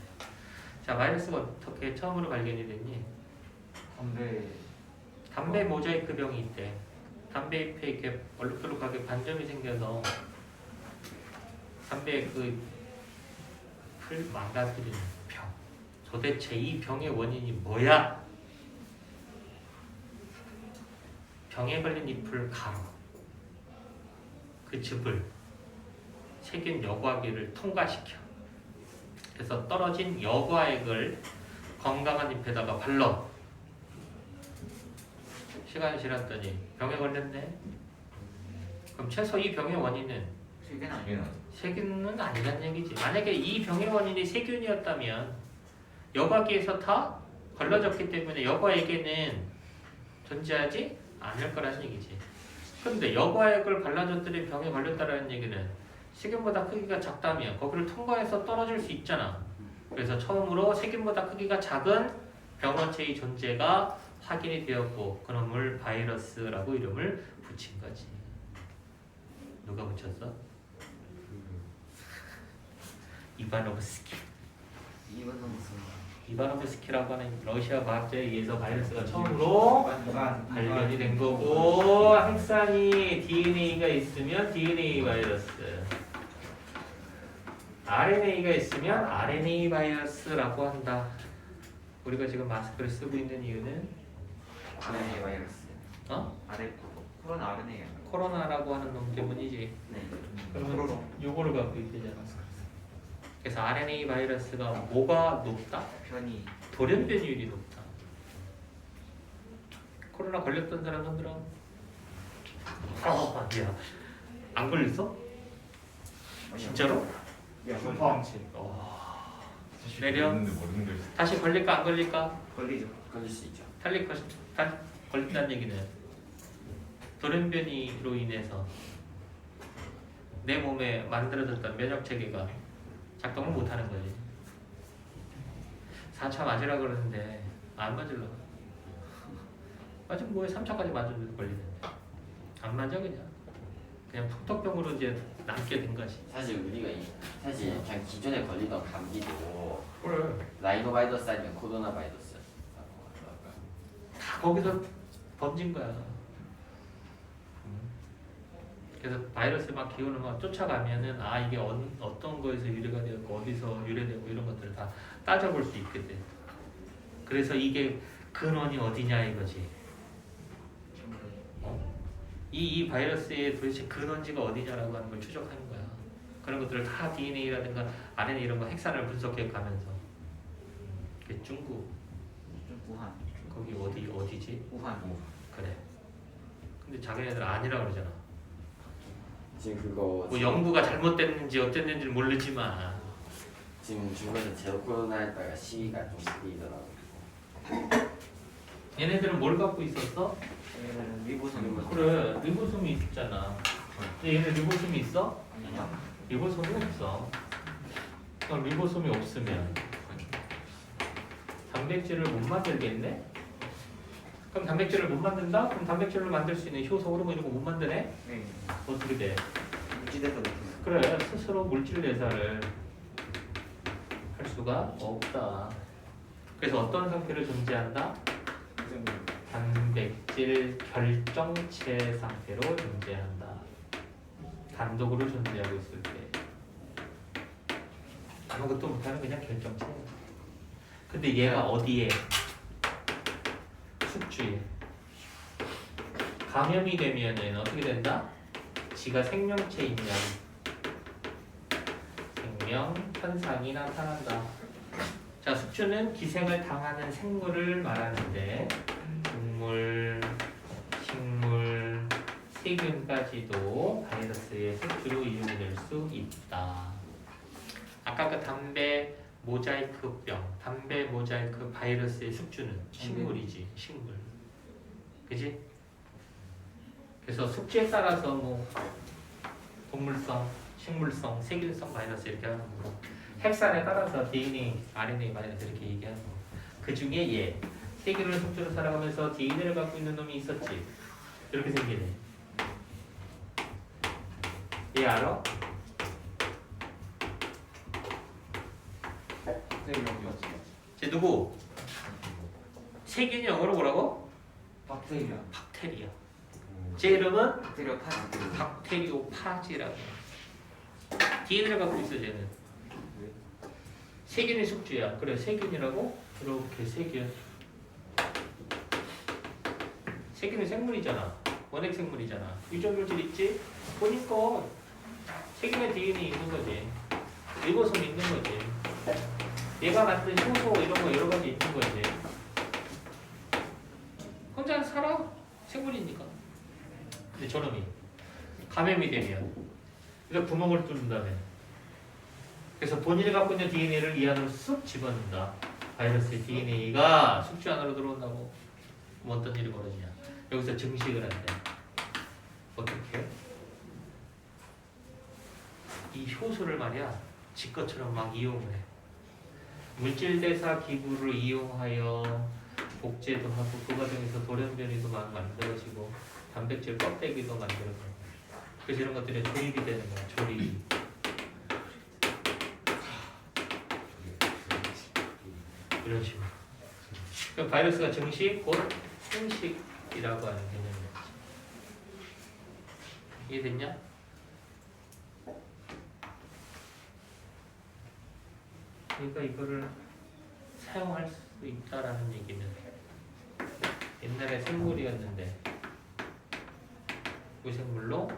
자, 바이러스가 어떻게 처음으로 발견이 됐니? 담배 모자이크 병이 있대. 담배 잎에 이렇게 얼룩덜룩하게 반점이 생겨서 담배 풀 망가뜨리는 병. 도대체 이 병의 원인이 뭐야? 병에 걸린 잎을 가로 그 즙을 세균 여과기를 통과시켜. 그래서 떨어진 여과액을 건강한 잎에다가 발라. 시간이 지났더니 병에 걸렸네. 그럼 최소 이 병의 원인은 세균 아니야. 세균은 아니란 얘기지. 만약에 이 병의 원인이 세균이었다면 여과기에서 다 걸러졌기 때문에 여과액에는 존재하지 않을 거라는 얘기지. 근데 여과액을 발라줬더니 병에 걸렸다라는 얘기는 세균보다 크기가 작다면 거기를 통과해서 떨어질 수 있잖아. 그래서 처음으로 세균보다 크기가 작은 병원체의 존재가 확인이 되었고 그놈을 바이러스라고 이름을 붙인 거지. 누가 붙였어? 이바노브스키. 이건 너무 무서워. 이바노브스키라고 하는 러시아 과학자에 의해서 바이러스가 처음으로 발견이 된 거고, 핵산이 DNA가 있으면 DNA 바이러스, RNA가 있으면 RNA 바이러스라고 한다. 우리가 지금 마스크를 쓰고 있는 이유는 RNA 바이러스. 코로나 RNA야. 코로나라고 하는 놈 때문이지. 네. 그러면 요거를 갖고 있대잖아. 그래서 RNA 바이러스가 뭐가 높다? 변이. 돌연변이율이 높다. 코로나 걸렸던 사람 손들어. 야, 안 걸렸어? 진짜로? 슈퍼함치. 내려. 다시 걸릴까 안 걸릴까? 걸리죠. 걸릴 수 있죠. 걸린다는 얘기는 돌연변이로 인해서 내 몸에 만들어졌던 면역 체계가 작동을 못하는 거지. 4차 맞으라 그러는데 안 맞으려. 맞으면 뭐해? 3차까지 맞으면 걸리는데 안 맞아 그냥 톡톡병으로 이제 남게 된 거지. 사실 사실 그냥 기존에 걸리던 감기도 그래. 라이노바이러스 아니면 코로나 바이러스. 다 거기서 번진 거야. 그래서 바이러스 막 기운을 막 쫓아가면은 이게 어떤 거에서 유래가 되었고 어디서 유래되고 이런 것들을 다 따져볼 수 있게 돼. 그래서 이게 근원이 어디냐 이거지. 이 바이러스의 도대체 근원지가 어디냐라고 하는 걸 추적하는 거야. 그런 것들을 다 DNA라든가 RNA 이런 거 핵산을 분석해 가면서. 그게 중국. 우한. 거기 어디지? 우한. 그래. 근데 자기네들 아니라 그러잖아. 지금 그거 뭐 연구가 잘못됐는지 어땠는지 모르지만 지금 중간에 제로 코로나 했다가 시기가 좀 바뀌더라고. 얘네들은 뭘 갖고 있었어? 얘는 리보솜. 그래 리보솜이 있잖아. 근데 얘네 리보솜이 있어? 아니요. 리보솜이 없어. 그럼 리보솜이 없으면 단백질을 못 만들겠네? 그럼 단백질을 못 만든다? 그럼 단백질을 만들 수 있는 효소 호르몬 이런 거 못 만드네? 네. 어떻게 돼? 유지돼서 못해요. 그래 스스로 물질 내사를 할 수가 없다. 그래서 어떤 상태로 존재한다? 단백질 결정체 상태로 존재한다. 단독으로 존재하고 있을 때 아무것도 못하는 그냥 결정체. 근데 얘가 어디에? 숙주에. 감염이 되면은 어떻게 된다? 지가 생명체이냐 생명 현상이 나타난다. 자, 숙주는 기생을 당하는 생물을 말하는데 동물, 식물, 세균까지도 바이러스의 숙주로 이용될 수 있다. 아까 그 담배 모자이크병, 담배 모자이크 바이러스의 숙주는 식물이지, 식물. 그지? 그래서 숙주에 따라서 뭐 동물성, 식물성, 세균성 바이러스 이렇게 하는 거. 핵산에 따라서 DNA, RNA 바이러스 이렇게 얘기하는 거. 그 중에 얘 세균을 숙주로 살아가면서 DNA를 갖고 있는 놈이 있었지. 이렇게 생기네. 얘 알아? 쟤 누구? 세균이 영어로 뭐라고? 박테리아. 박테리아. 제 이름은 박테리아 파지. 박테리오파지라고. DNA를 갖고 있어 쟤는. 세균이 숙주야. 그래 세균이라고? 이렇게 세균. 세균은 생물이잖아. 원핵 생물이잖아. 유전물질 있지? 보니까 세균의 DNA 있는 거지. 리보솜 있는 거지. 얘가 만든 효소 이런 거 여러 가지 있는 거지. 혼자 살아? 생물이니까. 근데 저놈이 감염이 되면 그래서 구멍을 뚫는 다음에 그래서 본인이 갖고 있는 DNA를 이 안으로 쑥 집어넣는다. 바이러스의 DNA가 숙주 안으로 들어온다고. 그럼 어떤 일이 벌어지냐? 여기서 증식을 한대. 어떻게? 이 효소를 말이야 지 것처럼 막 이용을 해. 물질대사 기구를 이용하여 복제도 하고 그 과정에서 돌연변이도 막 만들어지고 단백질 껍데기도 만들어지고 그래서 이런 것들이 조립이 되는 거야. 조립. 이런 식으로. 그럼 바이러스가 증식 곧 생식이라고 하는 개념이었지. 이해됐냐? 그러니까 이거를 사용할 수 있다라는 얘기는 옛날에 생물이었는데 무생물로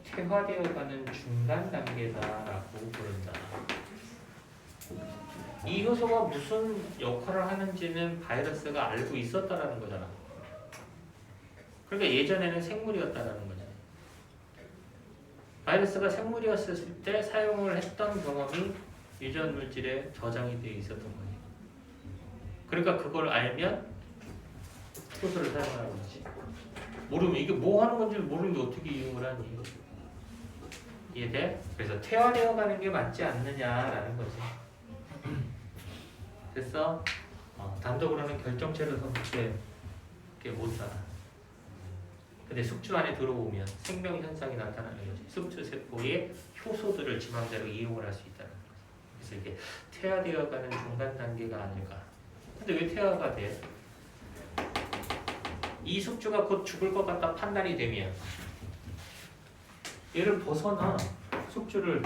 퇴화되어가는 중간 단계다라고 부른다. 이 효소가 무슨 역할을 하는지는 바이러스가 알고 있었다라는 거잖아. 그러니까 예전에는 생물이었다라는 거잖아. 바이러스가 생물이었을 때 사용을 했던 경험이 유전 물질에 저장이 되어 있었던 거지. 그러니까 그걸 알면 효소를 사용하는 거지. 모르면 이게 뭐 하는 건지 모르는데 어떻게 이용을 하니? 이해돼? 그래서 퇴화되어 가는 게 맞지 않느냐라는 거지. 됐어? 단독으로는 결정체로서 그렇게 못 살아. 근데 숙주 안에 들어오면 생명 현상이 나타나는 거지. 숙주 세포의 효소들을 지맘대로 이용을 할 수 있다는 거지. 그래서 이게 퇴화되어 가는 중간 단계가 아닐까. 근데 왜 퇴화가 돼? 이 숙주가 곧 죽을 것 같다 판단이 되면 얘를 벗어나. 숙주를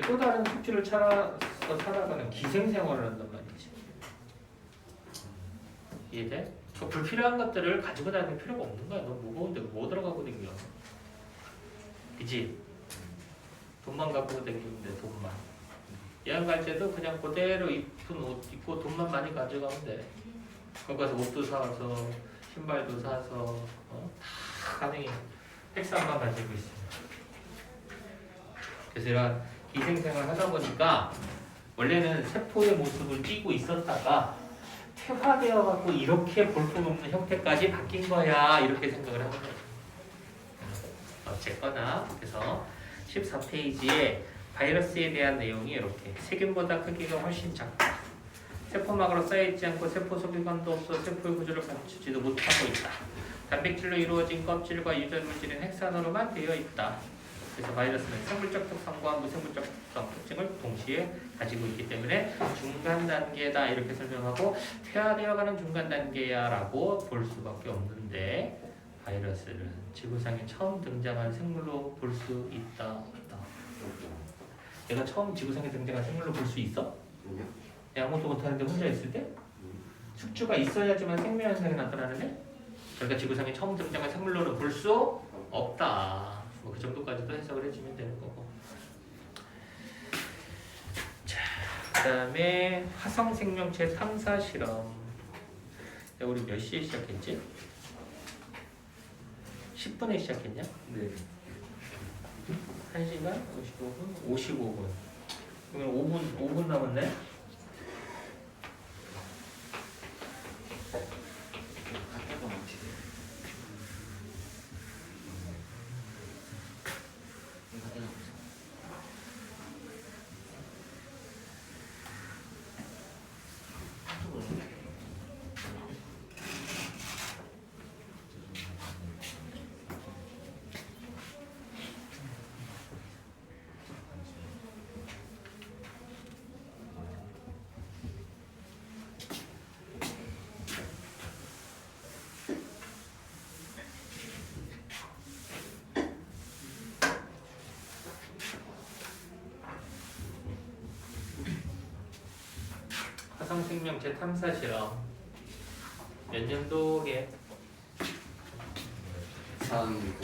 또 다른 숙주를 찾아서 살아가는 기생생활을 한단 말이지. 이해돼? 저 불필요한 것들을 가지고 다닐 필요가 없는 거야. 너무 무거운데 뭐 들어가고 댕겨. 그치? 돈만 갖고 댕기는데 돈만. 여행 갈 때도 그냥 그대로 입은 옷 입고 돈만 많이 가져가면 돼. 거기 가서 옷도 사서 신발도 사서 다 가능해. 핵산만 가지고 있습니다. 그래서 이런 기생생활을 하다 보니까 원래는 세포의 모습을 띠고 있었다가 퇴화되어 갖고 이렇게 볼품없는 형태까지 바뀐 거야 이렇게 생각을 하는 거예요. 어쨌거나 그래서 14페이지에 바이러스에 대한 내용이 이렇게 세균보다 크기가 훨씬 작다. 세포막으로 쌓여있지 않고 세포 소비관도 없어 세포의 구조를 갖추지도 못하고 있다. 단백질로 이루어진 껍질과 유전물질은 핵산으로만 되어 있다. 그래서 바이러스는 생물적 특성과 무생물적 특성, 특징을 동시에 가지고 있기 때문에 중간 단계다 이렇게 설명하고 퇴화되어가는 중간 단계야 라고 볼 수밖에 없는데 바이러스는 지구상에 처음 등장한 생물로 볼 수 있다 없다. 내가 처음 지구상에 등장한 생물로 볼 수 있어? 내가 아무것도 못하는데 혼자 있을 때? 숙주가 있어야지만 생명 현상이 나타나는데? 그러니까 지구상에 처음 등장한 생물로는 볼 수 없다. 뭐 그 정도까지도 해석을 해주면 되는 거고. 자, 그다음에 화성 생명체 탐사 실험. 야, 우리 몇 시에 시작했지? 10분에 시작했냐? 네. 1시간 55분? 55분. 그러면 5분 남았네? 갖다가 멈추세요. 이거 갖다가 멈추세요. 화성 생명체 탐사 실험 몇 년도에? 1900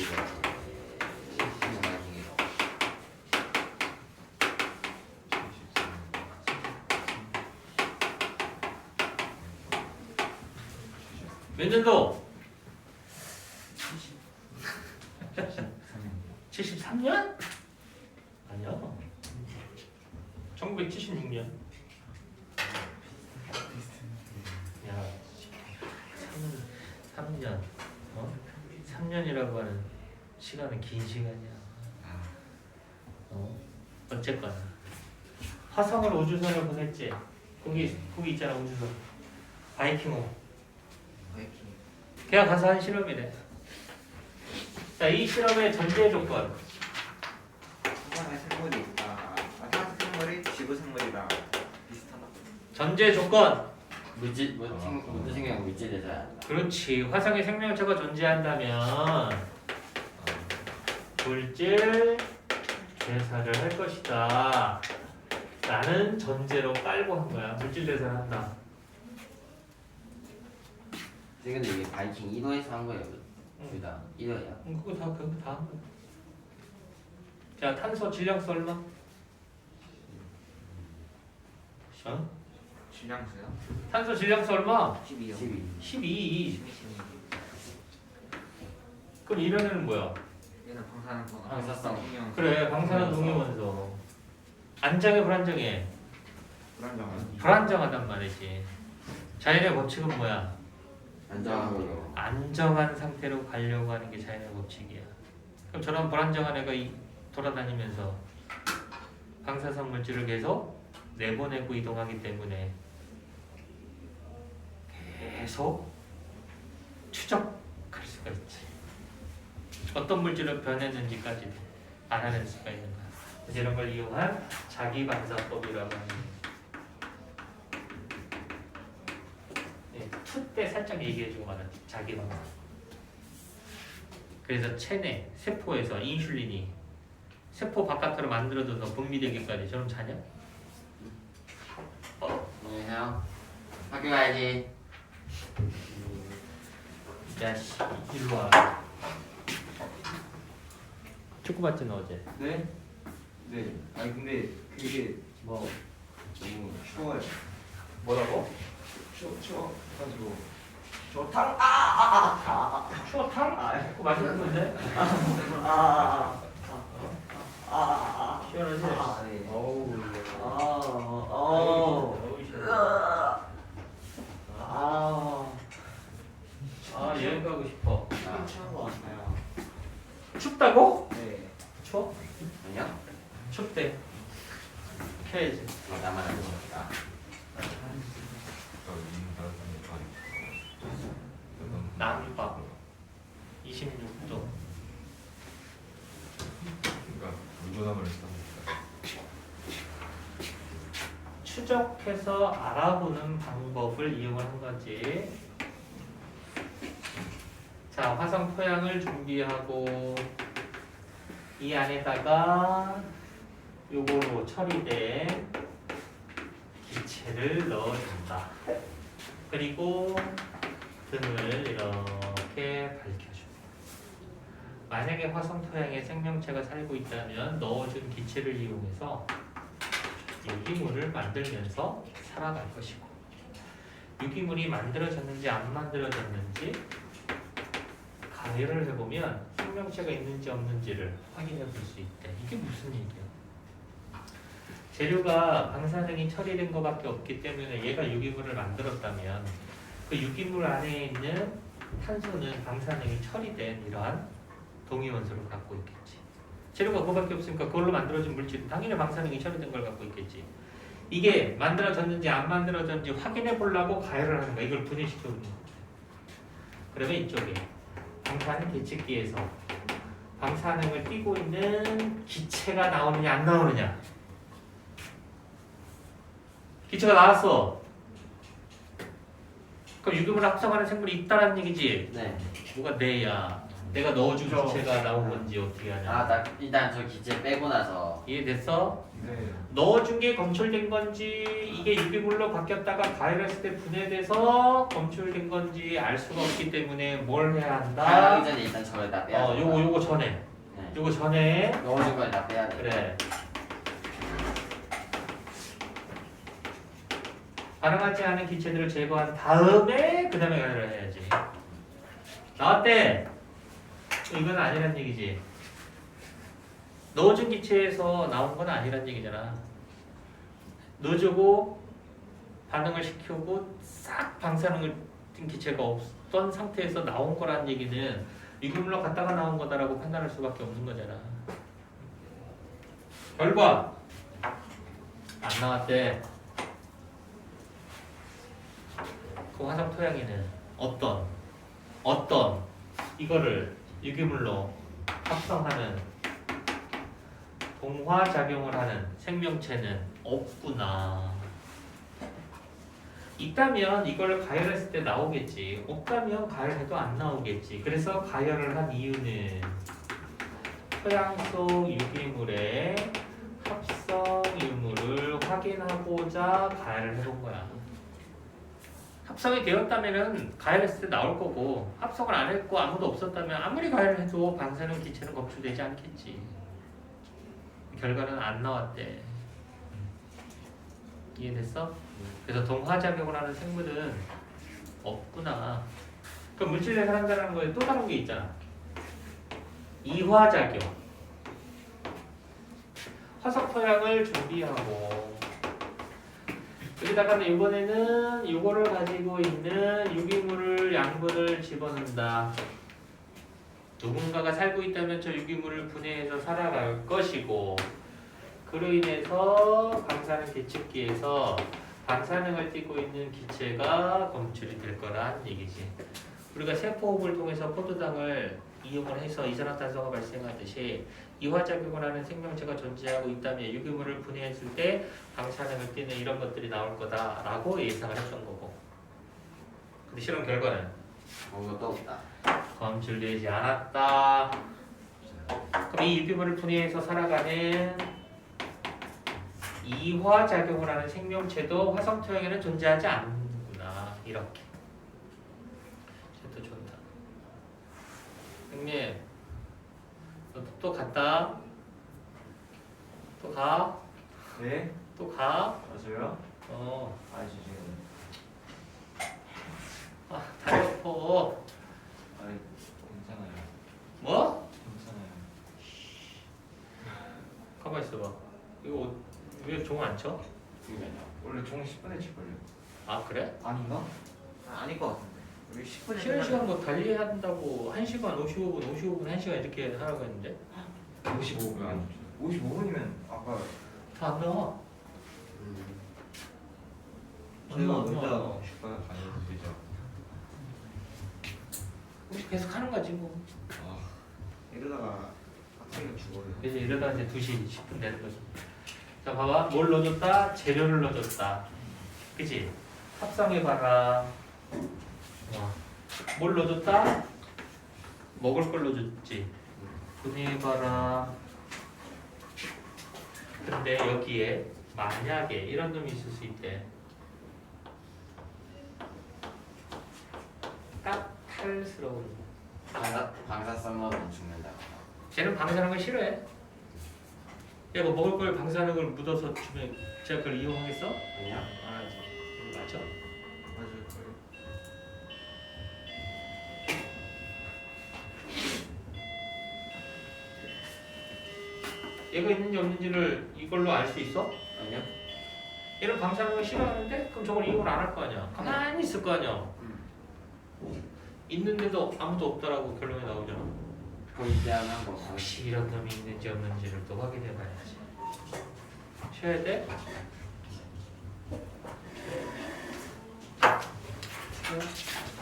몇 년도? 73년? 아니야. 1976년. 야, 3년. 3년이라고 하는 시간은 긴 시간이야. 어쨌거나 화성을 우주선을 보냈지. 거기 있잖아 우주선. 바이킹호. 걔가 가서 한 실험이래. 자, 이 실험의 전제 조건. 화성에 생물이 있다. 화성 생물이 지구 생물이다. 비슷하다. 전제 조건. 무증형 물질 대사. 그렇지. 화성에 생명체가 존재한다면 물질 대사를 할 것이다. 라는 전제로 깔고 한 거야. 물질 대사를 한다. 근데 이게 바이킹 1호에서 한 거예요. 둘 다 1호야. 그거 다 한 거야. 자, 탄소 질량수 얼마? 어? 질량수요? 탄소 질량수 얼마? 12요. 12. 12. 그럼 이런 뭐야? 얘는 방사능 방사성. 그래, 방사능 동위원소. 안정해, 불안정해? 불안정한. 불안정하단 말이지. 자연의 법칙은 뭐야? 안정하고요. 안정한 상태로 가려고 하는 게 자연의 법칙이야. 그럼 저런 불안정한 애가 돌아다니면서 방사성 물질을 계속 내보내고 이동하기 때문에 계속 추적할 수가 있지. 어떤 물질로 변했는지까지 알아낼 수가 있는 거야. 그래서 이런 걸 이용한 자기방사법이라고 하는 거야. 투 때 살짝 얘기해주고 말았지. 자기방사. 그래서 체내 세포에서 인슐린이 세포 바깥으로 만들어져서 분비되기까지 저럼 자냐? 안녕하세요. 학교 가야지. 야씨 일로 와. 축구 봤지 너 어제? 네? 네. 아니 근데 그게 뭐 너무 추워요. 뭐라고? 추워가지고 좋다. 추어탕? 그거 맛있는 건데? 시원하지? 네. 어우 어. 시원해. 아 여행 가고 싶어. 아, 취한 거 같아요. 춥다고? 네. 추워? 아니요? 춥대. 켜야지. 이거 나만 알고 있다. 남방 26도. 그러니까 물건함을 했다. 추적해서 알아보는 방법을 이용한 거지. 자, 화성 토양을 준비하고 이 안에다가 요걸로 처리된 기체를 넣어준다. 그리고 등을 이렇게 밝혀줍니다. 만약에 화성 토양에 생명체가 살고 있다면 넣어준 기체를 이용해서 유기물을 만들면서 살아갈 것이고, 유기물이 만들어졌는지 안 만들어졌는지 가열을 해보면 생명체가 있는지 없는지를 확인해 볼 수 있대. 이게 무슨 얘기야? 재료가 방사능이 처리된 것밖에 없기 때문에 얘가 유기물을 만들었다면 그 유기물 안에 있는 탄소는 방사능이 처리된 이러한 동위원소를 갖고 있겠지. 재료가 그거밖에 없으니까 그걸로 만들어진 물질은 당연히 방사능이 처리된 걸 갖고 있겠지. 이게 만들어졌는지 안 만들어졌는지 확인해 보려고 가열을 하는 거야. 이걸 분해시켜 주는 거야. 그러면 이쪽에 방사능 계측기에서 방사능을 띠고 있는 기체가 나오느냐 안 나오느냐. 기체가 나왔어. 그럼 유기물을 합성하는 생물이 있다라는 얘기지. 네. 뭐가 내야. 내가 넣어준 그죠. 기체가 나온 건지 어떻게 하냐. 아, 나 일단 저 기체 빼고 나서 이해됐어? 네. 넣어준 게 검출된 건지 이게 유기물로 바뀌었다가 가열했을 때 분해돼서 검출된 건지 알 수가 없기 때문에 뭘 해야 한다? 가기 전에 일단 저걸 다 빼야 돼. 요거 전에. 네. 요거 전에. 넣어준 걸 다 빼야 돼. 그래. 반응하지 않은 기체들을 제거한 다음에 그 다음에 가열을 해야지. 나왔대. 이건 아니란 얘기지. 넣어준 기체에서 나온 건 아니란 얘기잖아. 넣어주고 반응을 시키고 싹 방사능을 띈 기체가 없던 상태에서 나온 거란 얘기는 유기물로 갔다가 나온 거다라고 판단할 수밖에 없는 거잖아. 결과 안 나왔대. 그 화성 토양에는 어떤 이거를 유기물로 합성하는 동화작용을 하는 생명체는 없구나. 있다면 이걸 가열했을 때 나오겠지. 없다면 가열해도 안 나오겠지. 그래서 가열을 한 이유는 토양 속 유기물의 합성 유무를 확인하고자 가열을 해본 거야. 합성이 되었다면은 가열했을 때 나올 거고, 합성을 안 했고 아무도 없었다면 아무리 가열을 해도 방사능 기체는 검출되지 않겠지. 결과는 안 나왔대. 이해됐어? 그래서 동화작용을 하는 생물은 없구나. 그럼 물질에 살아간다는 거에 또 다른 게 있잖아. 이화작용. 화석 토양을 준비하고 여기다가 이번에는 이거를 가지고 있는 유기물을 양분을 집어넣는다. 누군가가 살고 있다면 저 유기물을 분해해서 살아갈 것이고, 그로 인해서 방사능 계측기에서 방사능을 띠고 있는 기체가 검출이 될 거란 얘기지. 우리가 세포호흡을 통해서 포도당을 이용을 해서 이산화탄소가 발생하듯이 이화작용을 하는 생명체가 존재하고 있다면 유기물을 분해했을 때 방사능을 띠는 이런 것들이 나올 거다라고 예상을 했던 거고. 근데 실험 결과는 그것도 없다. 검출되지 않았다. 그럼 이 유기물을 분해해서 살아가는 이화작용을 하는 생명체도 화성 토양에는 존재하지 않는구나. 이렇게. 또 좋다. 형님, 또 갔다. 또 가. 네? 또 가. 맞아요? 어. 아, 지금. 다리 쳐. 아니 괜찮아요. 뭐? 괜찮아요. 가만 있어봐. 이거 왜 종 안 쳐? 그러니까요. 원래 총 10분에 칠걸요? 아 그래? 아닌가? 아닐 것 같은데. 우리 10분에 쉬는 시간 뭐 달리한다고 1시간 55분, 55분, 1시간 이렇게 하라고 했는데 55분. 55분이면 아까 다 안 나와. 저희가 안 먼저 나와. 쉴까요? 아니 되죠. 혹시 계속 하는 거지 뭐. 아 이러다가 학생이 죽어요. 그래서 이러다 이제 2시 10분 되는 거지. 자 봐봐. 뭘 넣어줬다? 재료를 넣어줬다. 그치? 합성해봐라. 뭘 넣어줬다? 먹을 걸 넣어줬지. 분해해봐라. 근데 여기에 만약에 이런 놈이 있을 수 있대. 까탈스러운. 방사성으로 죽는다고. 쟤는 방사하는 걸 싫어해. 야, 뭐 먹을 걸 방사하는 걸 묻어서 주면 제가 그걸 이용하겠어? 아니요. 안 하지. 맞아. 맞을 거예요. 얘가 있는지 없는지를 이걸로 알 수 있어? 아니요. 얘는 방사하는 걸 싫어하는데 그럼 저걸 이용을 안 할 거 아니야. 가만히 있을 거 아니야. 있는데도 아무도 없다라고 결론이 나오잖아. 포인트하는 거. 혹시 이런 놈이 있는지 없는지를 또 확인해 봐야지. 쉬어야 돼? 쉬어?